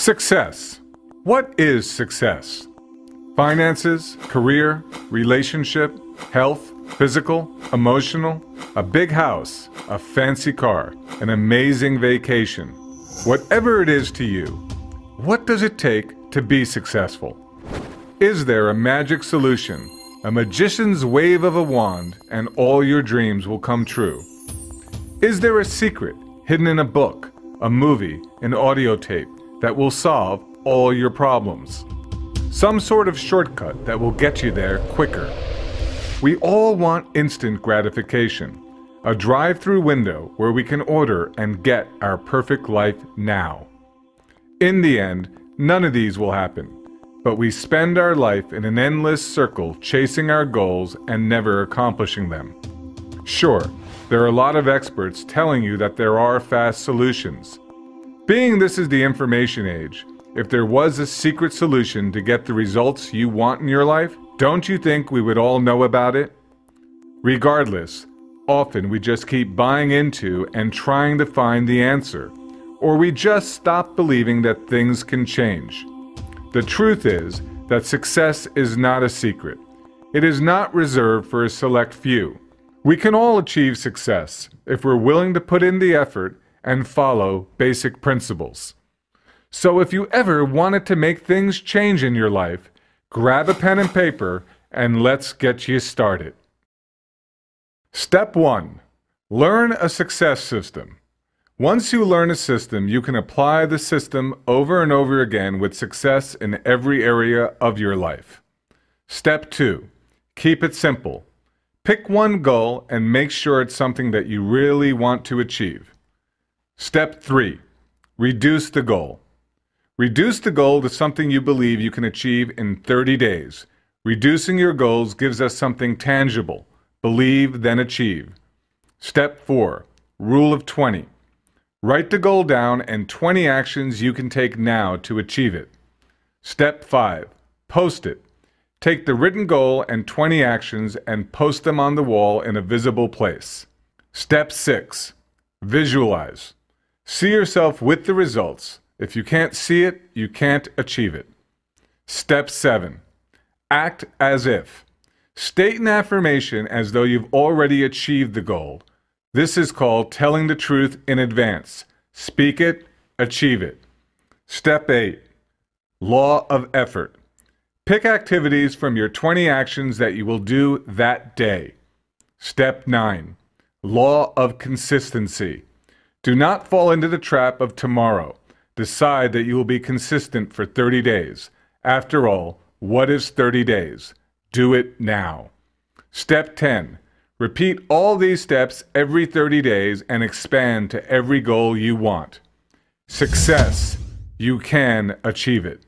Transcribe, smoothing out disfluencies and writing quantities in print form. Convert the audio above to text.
Success. What is success? Finances, career, relationship, health, physical, emotional, a big house, a fancy car, an amazing vacation. Whatever it is to you, what does it take to be successful? Is there a magic solution, a magician's wave of a wand, and all your dreams will come true? Is there a secret hidden in a book, a movie, an audio tape that will solve all your problems? Some sort of shortcut that will get you there quicker. We all want instant gratification, a drive-through window where we can order and get our perfect life now. In the end, none of these will happen, but we spend our life in an endless circle chasing our goals and never accomplishing them. Sure, there are a lot of experts telling you that there are fast solutions. Being this is the information age, if there was a secret solution to get the results you want in your life, don't you think we would all know about it? Regardless, often we just keep buying into and trying to find the answer, or we just stop believing that things can change. The truth is that success is not a secret. It is not reserved for a select few. We can all achieve success if we're willing to put in the effort and follow basic principles. So if you ever wanted to make things change in your life, grab a pen and paper and let's get you started. Step 1. Learn a success system. Once you learn a system, you can apply the system over and over again with success in every area of your life. Step 2. Keep it simple. Pick one goal and make sure it's something that you really want to achieve. Step 3. Reduce the goal. Reduce the goal to something you believe you can achieve in 30 days. Reducing your goals gives us something tangible. Believe, then achieve. Step 4. Rule of 20. Write the goal down and 20 actions you can take now to achieve it. Step 5. Post it. Take the written goal and 20 actions and post them on the wall in a visible place. Step 6. Visualize. See yourself with the results. If you can't see it, you can't achieve it. Step 7. Act as if. State an affirmation as though you've already achieved the goal. This is called telling the truth in advance. Speak it, achieve it. Step 8. Law of effort. Pick activities from your 20 actions that you will do that day. Step 9. Law of consistency. Do not fall into the trap of tomorrow. Decide that you will be consistent for 30 days. After all, what is 30 days? Do it now. Step 10. Repeat all these steps every 30 days and expand to every goal you want. Success. You can achieve it.